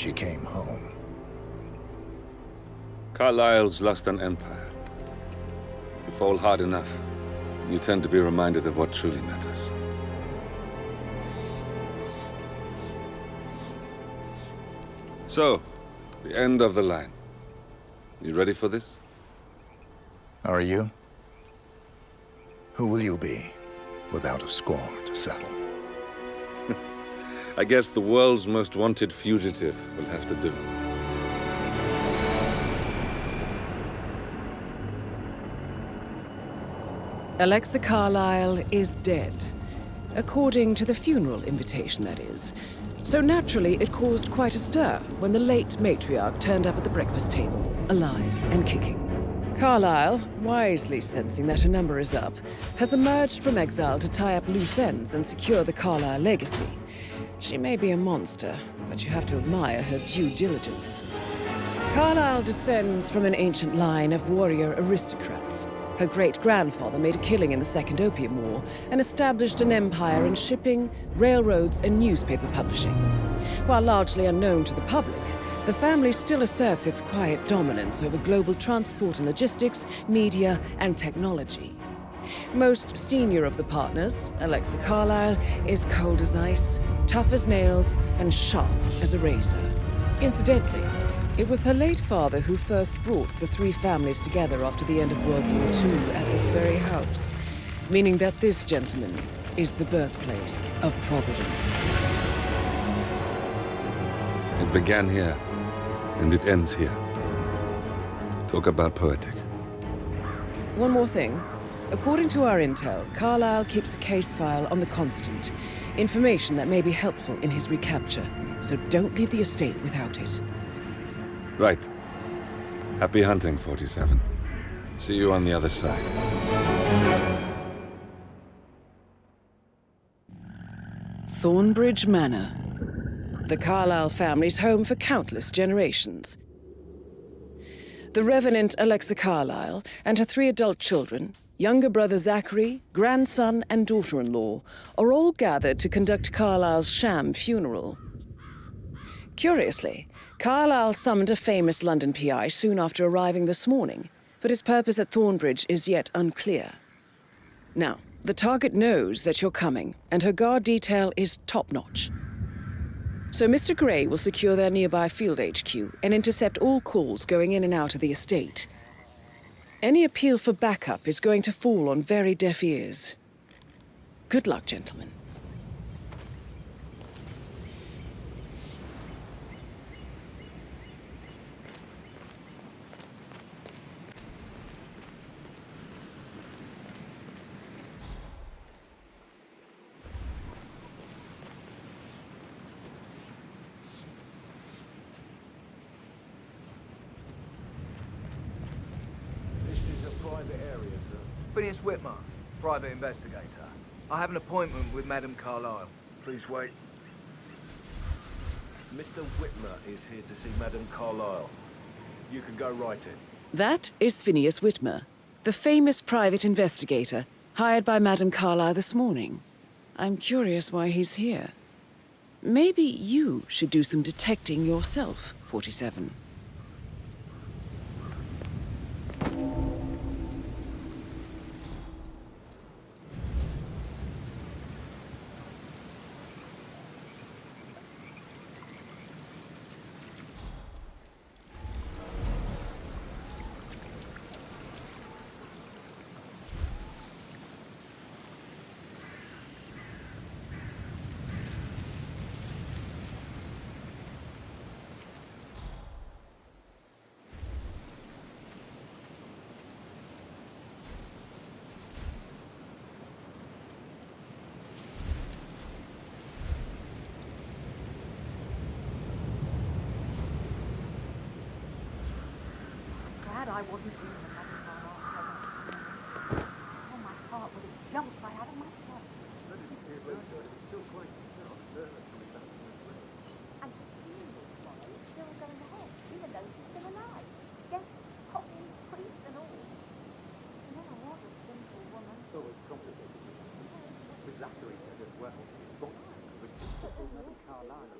she came home. Carlyle's lost an empire. You fall hard enough, you tend to be reminded of what truly matters. So, the end of the line. You ready for this? Are you? Who will you be, without a score to settle? I guess the world's most wanted fugitive will have to do. Alexa Carlyle is dead. According to the funeral invitation, that is. So naturally, it caused quite a stir when the late matriarch turned up at the breakfast table, alive and kicking. Carlyle, wisely sensing that her number is up, has emerged from exile to tie up loose ends and secure the Carlyle legacy. She may be a monster, but you have to admire her due diligence. Carlyle descends from an ancient line of warrior aristocrats. Her great-grandfather made a killing in the Second Opium War and established an empire in shipping, railroads, and newspaper publishing. While largely unknown to the public, the family still asserts its quiet dominance over global transport and logistics, media, and technology. Most senior of the partners, Alexa Carlyle, is cold as ice, tough as nails, and sharp as a razor. Incidentally, it was her late father who first brought the three families together after the end of World War II at this very house, meaning that this gentleman is the birthplace of Providence. It began here, and it ends here. Talk about poetic. One more thing. According to our intel, Carlyle keeps a case file on the Constant, information that may be helpful in his recapture, so don't leave the estate without it. Right. Happy hunting, 47. See you on the other side. Thornbridge Manor. The Carlyle family's home for countless generations. The Revenant Alexa Carlyle and her three adult children, younger brother Zachary, grandson, and daughter-in-law, are all gathered to conduct Carlyle's sham funeral. Curiously, Carlyle summoned a famous London PI soon after arriving this morning, but his purpose at Thornbridge is yet unclear. Now, the target knows that you're coming, and her guard detail is top-notch. So Mr. Gray will secure their nearby field HQ and intercept all calls going in and out of the estate. Any appeal for backup is going to fall on very deaf ears. Good luck, gentlemen. Phineas Whitmer, private investigator. I have an appointment with Madame Carlyle. Please wait. Mr. Whitmer is here to see Madame Carlyle. You can go right in. That is Phineas Whitmer, the famous private investigator hired by Madame Carlyle this morning. I'm curious why he's here. Maybe you should do some detecting yourself, 47. I wasn't in the Madame Carlyle presence. Oh, my heart would have jumped right out of my throat. And the funeral tomorrow is still going ahead, even though she's still alive. Guests, coffee, priests and all. She never was a simple woman. Oh, it's complicated. With Zachary said as well. But Madame Carlyle.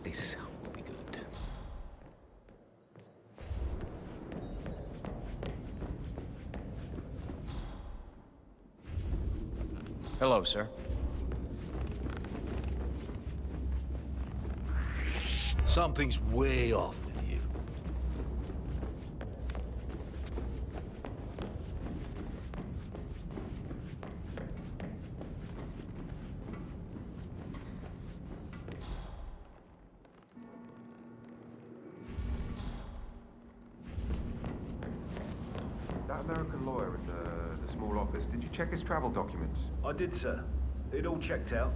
This will be good. Hello, sir. Something's way off with you. That American lawyer in the small office, did you check his travel documents? I did, sir. It all checked out.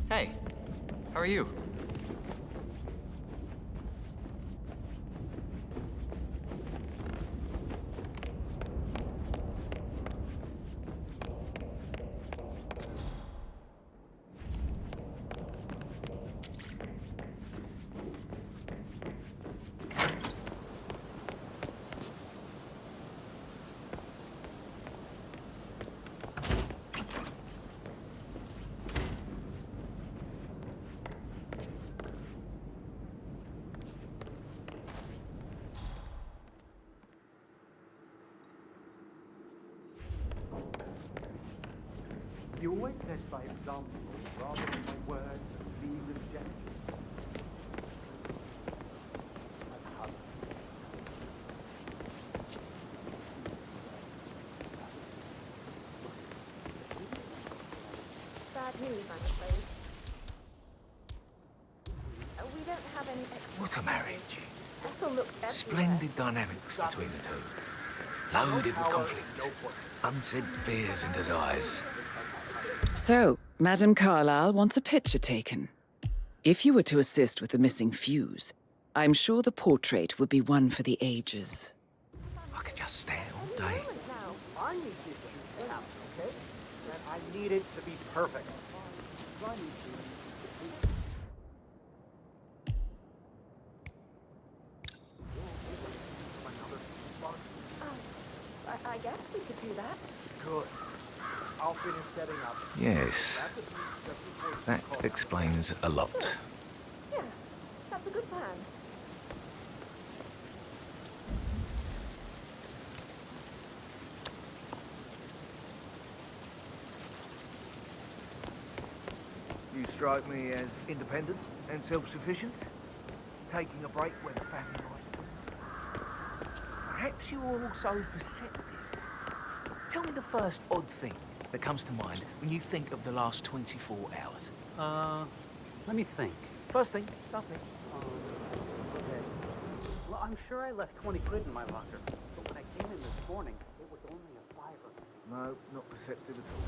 Hey, how are you? You always test by example rather than by words and feverish gestures. Bad news, I'm afraid. We don't have any extra... What a marriage. Ethel looks everywhere. Splendid dynamics between the two. Loaded with conflict. Unsaid fears and desires. So, Madame Carlyle wants a picture taken. If you were to assist with the missing fuse, I'm sure the portrait would be one for the ages. I could just stare all day. I need this to set up, okay? And I need it to be perfect. I guess we could do that. Good. I'll finish setting up. Yes. That explains a lot. Yeah, that's a good plan. You strike me as independent and self-sufficient, taking a break when the family life. Perhaps you're also perceptive. Tell me the first odd thing that comes to mind when you think of the last 24 hours. Let me think. First thing, nothing. Okay. Well, I'm sure I left 20 quid in my locker. But when I came in this morning, it was only a fiver. No, not perceptive at all.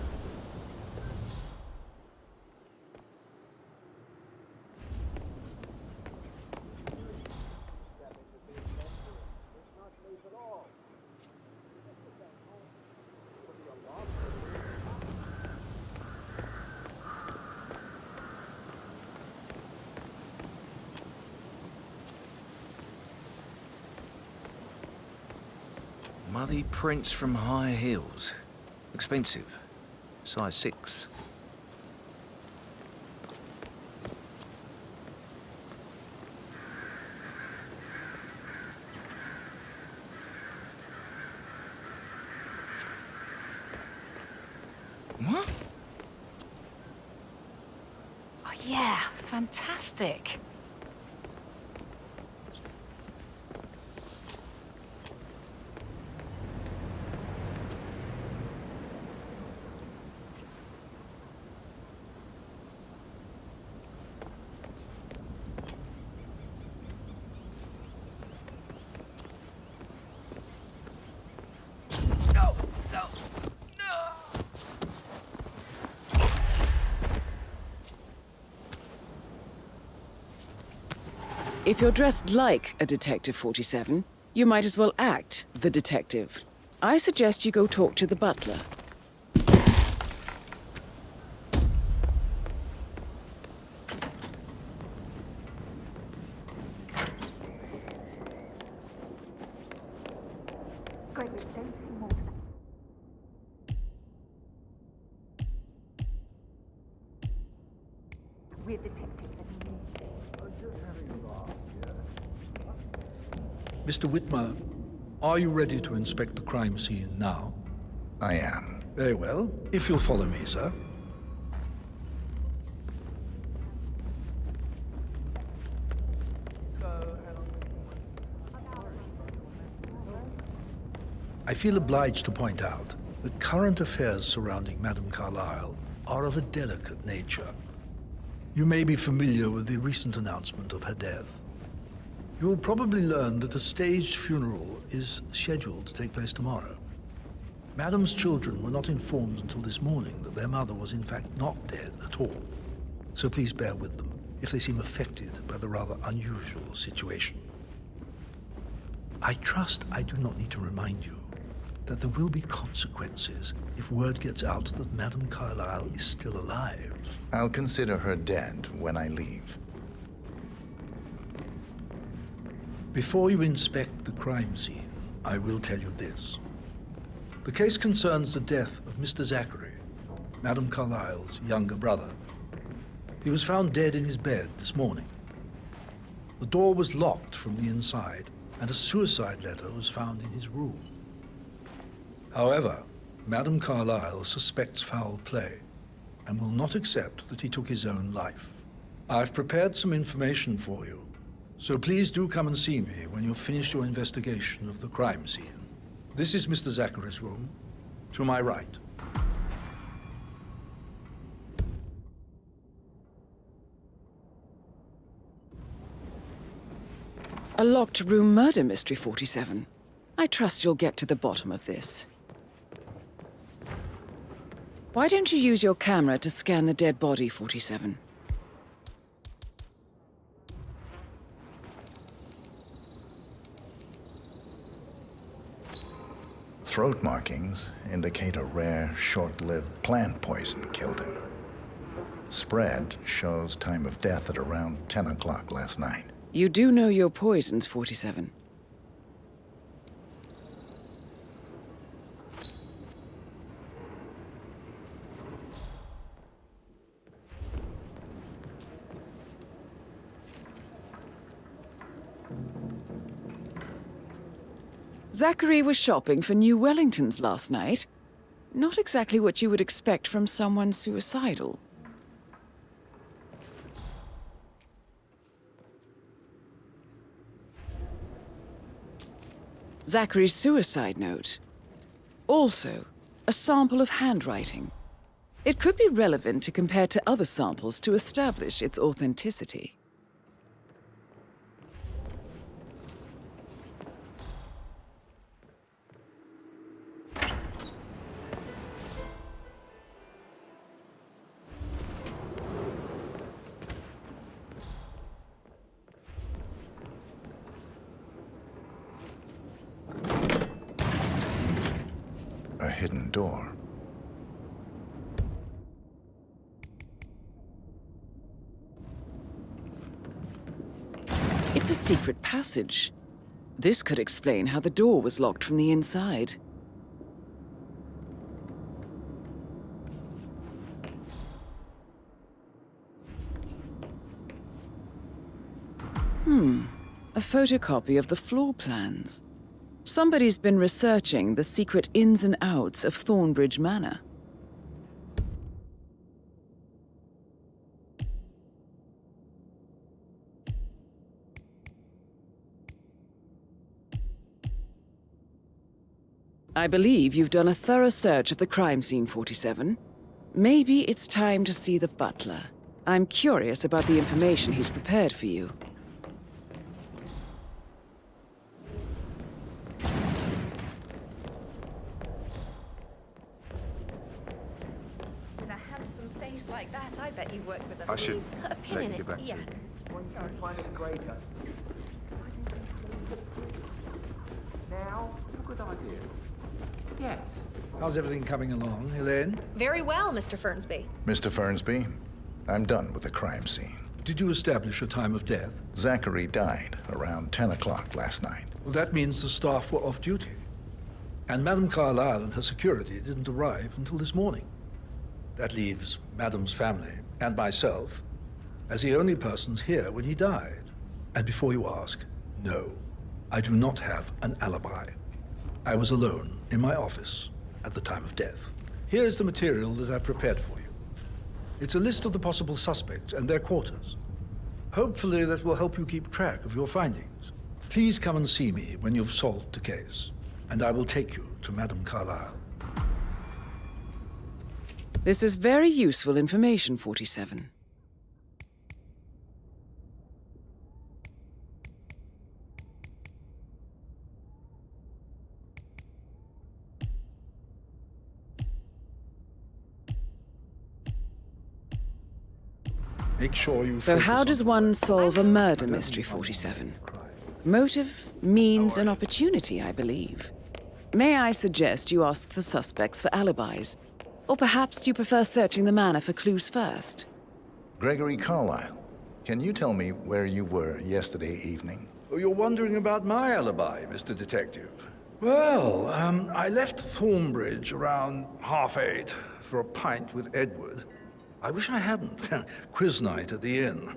Muddy prints from high heels. Expensive. Size 6. What? Oh yeah, fantastic. If you're dressed like a Detective 47, you might as well act the detective. I suggest you go talk to the butler. We're detectives and Mr. Whitmer, are you ready to inspect the crime scene now? I am. Very well. If you'll follow me, sir. I feel obliged to point out that current affairs surrounding Madame Carlyle are of a delicate nature. You may be familiar with the recent announcement of her death. You will probably learn that a staged funeral is scheduled to take place tomorrow. Madame's children were not informed until this morning that their mother was in fact not dead at all. So please bear with them if they seem affected by the rather unusual situation. I trust I do not need to remind you that there will be consequences if word gets out that Madame Carlyle is still alive. I'll consider her dead when I leave. Before you inspect the crime scene, I will tell you this. The case concerns the death of Mr. Zachary, Madame Carlyle's younger brother. He was found dead in his bed this morning. The door was locked from the inside, and a suicide letter was found in his room. However, Madame Carlyle suspects foul play and will not accept that he took his own life. I've prepared some information for you, so please do come and see me when you've finished your investigation of the crime scene. This is Mr. Zachary's room, to my right. A locked room murder mystery, 47. I trust you'll get to the bottom of this. Why don't you use your camera to scan the dead body, 47? Throat markings indicate a rare, short-lived plant poison killed him. Spread shows time of death at around 10 o'clock last night. You do know your poisons, 47. Zachary was shopping for New Wellingtons last night. Not exactly what you would expect from someone suicidal. Zachary's suicide note. Also, a sample of handwriting. It could be relevant to compare to other samples to establish its authenticity. A hidden door. It's a secret passage. This could explain how the door was locked from the inside. A photocopy of the floor plans. Somebody's been researching the secret ins and outs of Thornbridge Manor. I believe you've done a thorough search of the crime scene, 47. Maybe it's time to see the butler. I'm curious about the information he's prepared for you. Like that, I bet you worked with a... I should put a pin let in you get it. back to Yeah. it. Sorry. Find it greater. Now, a good idea. Yes. How's everything coming along, Elaine? Very well, Mr. Fernsby. Mr. Fernsby, I'm done with the crime scene. Did you establish a time of death? Zachary died around 10 o'clock last night. Well, that means the staff were off duty. And Madame Carlyle and her security didn't arrive until this morning. That leaves Madame's family and myself as the only persons here when he died. And before you ask, no, I do not have an alibi. I was alone in my office at the time of death. Here's the material that I prepared for you. It's a list of the possible suspects and their quarters. Hopefully that will help you keep track of your findings. Please come and see me when you've solved the case, and I will take you to Madame Carlyle. This is very useful information, 47. Make sure you So how focus does on- one solve a murder mystery, 47? Motive, means, and opportunity, I believe. May I suggest you ask the suspects for alibis? Or perhaps you prefer searching the manor for clues first? Gregory Carlyle, can you tell me where you were yesterday evening? Oh, you're wondering about my alibi, Mr. Detective. Well, I left Thornbridge around 8:30 for a pint with Edward. I wish I hadn't. Quiz night at the inn.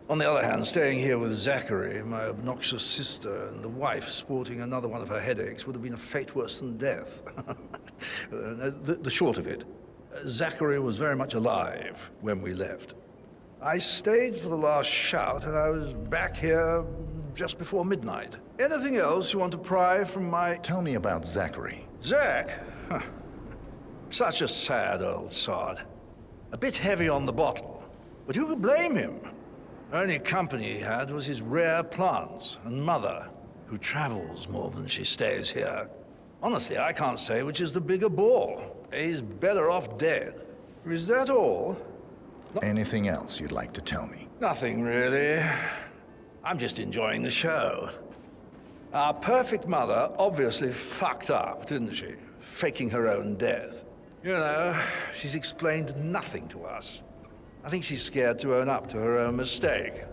On the other hand, staying here with Zachary, my obnoxious sister, and the wife sporting another one of her headaches would have been a fate worse than death. The short of it, Zachary was very much alive when we left. I stayed for the last shout, and I was back here just before midnight. Anything else you want to pry from my... Tell me about Zachary. Zach? Huh. Such a sad old sod. A bit heavy on the bottle, but who could blame him? Only company he had was his rare plants and mother, who travels more than she stays here. Honestly, I can't say which is the bigger bore. He's better off dead. Is that all? Anything else you'd like to tell me? Nothing, really. I'm just enjoying the show. Our perfect mother obviously fucked up, didn't she? Faking her own death. You know, she's explained nothing to us. I think she's scared to own up to her own mistake.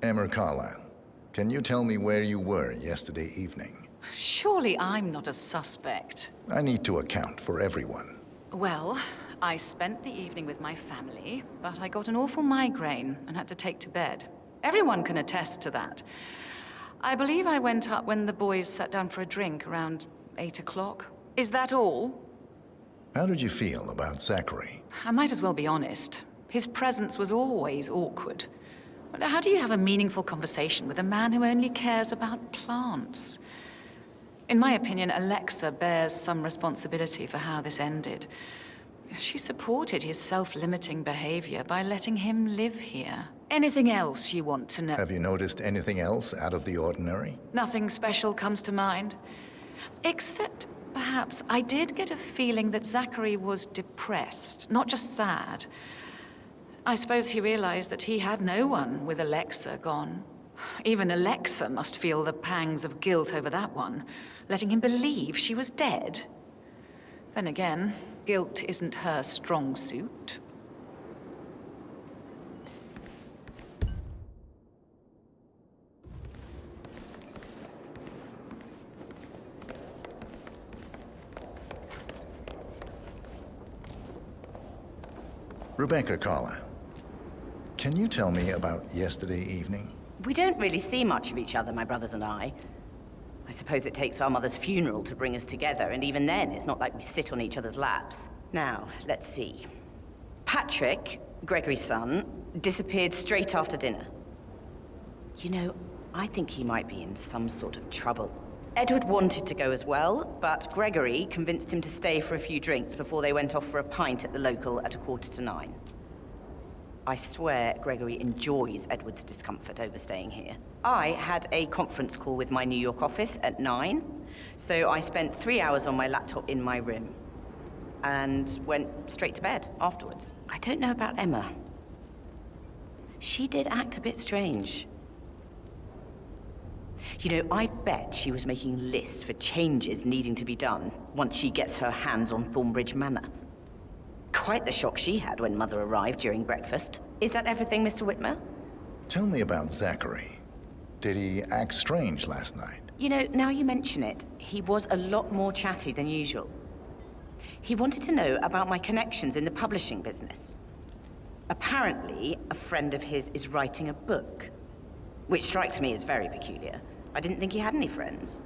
Emma Carlyle, can you tell me where you were yesterday evening? Surely I'm not a suspect. I need to account for everyone. Well, I spent the evening with my family, but I got an awful migraine and had to take to bed. Everyone can attest to that. I believe I went up when the boys sat down for a drink around 8 o'clock. Is that all? How did you feel about Zachary? I might as well be honest. His presence was always awkward. But how do you have a meaningful conversation with a man who only cares about plants? In my opinion, Alexa bears some responsibility for how this ended. She supported his self-limiting behavior by letting him live here. Anything else you want to know? Have you noticed anything else out of the ordinary? Nothing special comes to mind. Except, perhaps, I did get a feeling that Zachary was depressed, not just sad. I suppose he realized that he had no one with Alexa gone. Even Alexa must feel the pangs of guilt over that one, letting him believe she was dead. Then again, guilt isn't her strong suit. Rebecca Carlyle, can you tell me about yesterday evening? We don't really see much of each other, my brothers and I. I suppose it takes our mother's funeral to bring us together, and even then, it's not like we sit on each other's laps. Now, let's see. Patrick, Gregory's son, disappeared straight after dinner. You know, I think he might be in some sort of trouble. Edward wanted to go as well, but Gregory convinced him to stay for a few drinks before they went off for a pint at the local at 9:15. I swear Gregory enjoys Edward's discomfort over staying here. I had a conference call with my New York office at 9, so I spent 3 hours on my laptop in my room and went straight to bed afterwards. I don't know about Emma. She did act a bit strange. You know, I bet she was making lists for changes needing to be done once she gets her hands on Thornbridge Manor. Quite the shock she had when Mother arrived during breakfast. Is that everything, Mr. Whitmer? Tell me about Zachary. Did he act strange last night? You know, now you mention it, he was a lot more chatty than usual. He wanted to know about my connections in the publishing business. Apparently, a friend of his is writing a book, which strikes me as very peculiar. I didn't think he had any friends.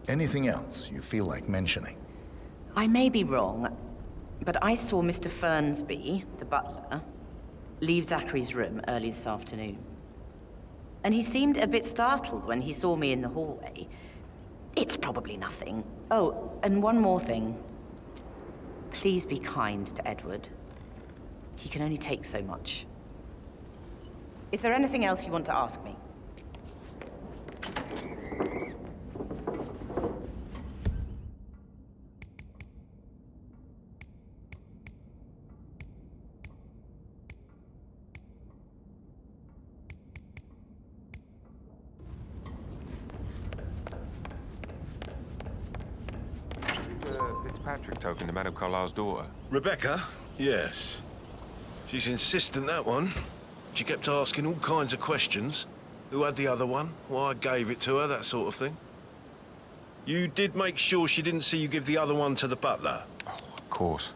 Anything else you feel like mentioning? I may be wrong, but I saw Mr. Fernsby, the butler, leave Zachary's room early this afternoon. And he seemed a bit startled when he saw me in the hallway. It's probably nothing. Oh, and one more thing. Please be kind to Edward. He can only take so much. Is there anything else you want to ask me? Fitzpatrick token to Madame Carlyle's daughter. Rebecca? Yes. She's insistent, that one. She kept asking all kinds of questions. Who had the other one? Why I gave it to her, that sort of thing. You did make sure she didn't see you give the other one to the butler? Oh, of course.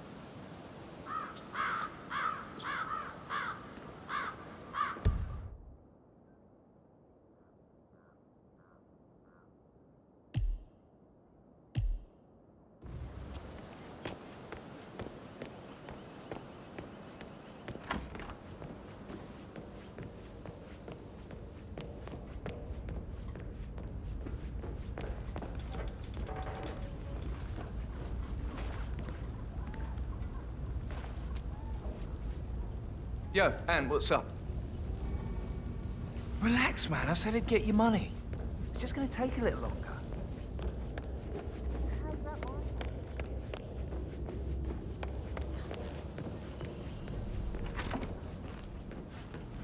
Yo, Anne, what's up? Relax, man. I said I'd get you money. It's just gonna take a little longer.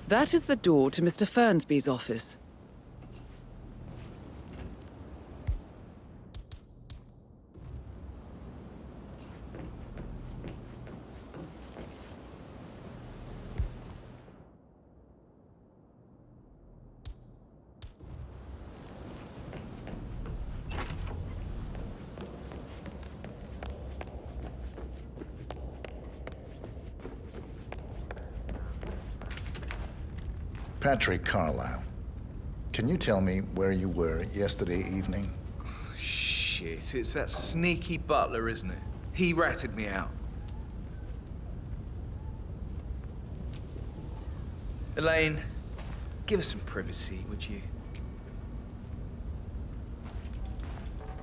That is the door to Mr. Fernsby's office. Patrick Carlyle, can you tell me where you were yesterday evening? Shit, it's that sneaky butler, isn't it? He ratted me out. Elaine, give us some privacy, would you?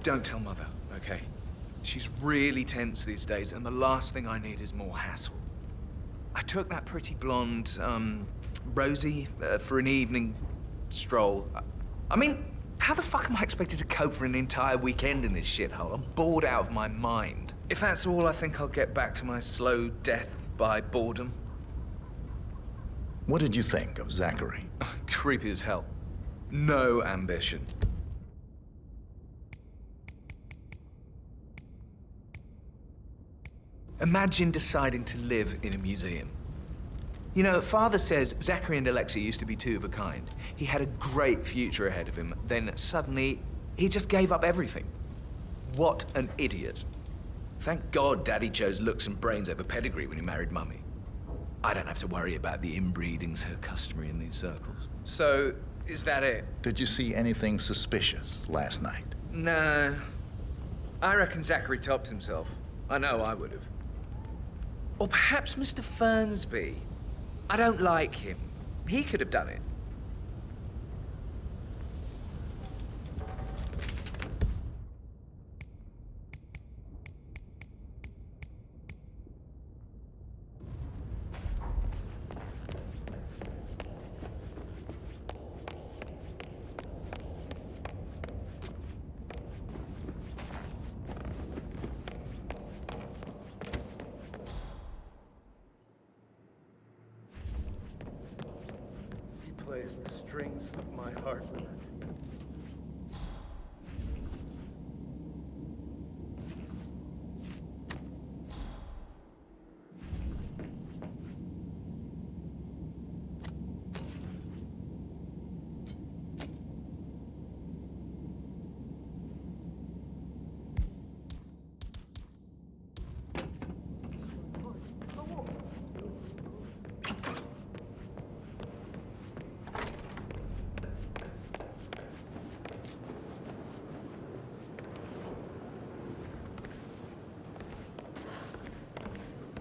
Don't tell Mother, okay? She's really tense these days, and the last thing I need is more hassle. I took that pretty blonde, Rosie, for an evening stroll. I mean, how the fuck am I expected to cope for an entire weekend in this shithole? I'm bored out of my mind. If that's all, I think I'll get back to my slow death by boredom. What did you think of Zachary? Creepy as hell. No ambition. Imagine deciding to live in a museum. You know, Father says Zachary and Alexei used to be two of a kind. He had a great future ahead of him, then suddenly, he just gave up everything. What an idiot. Thank God Daddy chose looks and brains over pedigree when he married Mummy. I don't have to worry about the inbreeding so customary in these circles. So, is that it? Did you see anything suspicious last night? No. I reckon Zachary topped himself. I know I would have. Or perhaps Mr. Fernsby. I don't like him. He could have done it. Plays the strings of my heart with it.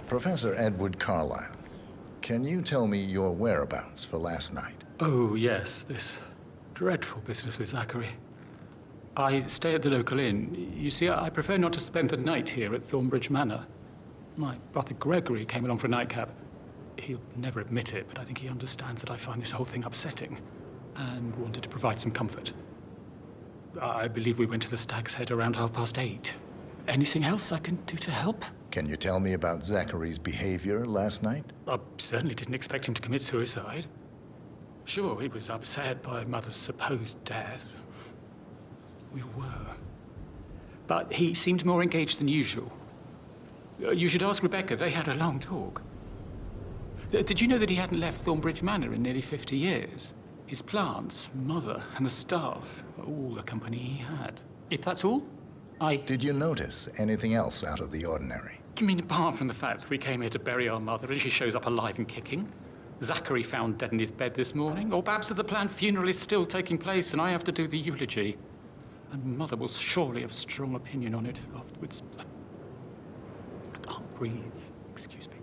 Professor Edward Carlyle, can you tell me your whereabouts for last night? Oh, yes, this dreadful business with Zachary. I stay at the local inn. You see, I prefer not to spend the night here at Thornbridge Manor. My brother Gregory came along for a nightcap. He'll never admit it, but I think he understands that I find this whole thing upsetting and wanted to provide some comfort. I believe we went to the Stag's Head around 8:30. Anything else I can do to help? Can you tell me about Zachary's behavior last night? I certainly didn't expect him to commit suicide. Sure, he was upset by Mother's supposed death. We were. But he seemed more engaged than usual. You should ask Rebecca. They had a long talk. Did you know that he hadn't left Thornbridge Manor in nearly 50 years? His plants, Mother, and the staff were all the company he had. If that's all, Did you notice anything else out of the ordinary? You mean apart from the fact that we came here to bury our mother and she shows up alive and kicking? Zachary found dead in his bed this morning? Or perhaps that the planned funeral is still taking place and I have to do the eulogy? And Mother will surely have a strong opinion on it afterwards. I can't breathe. Excuse me.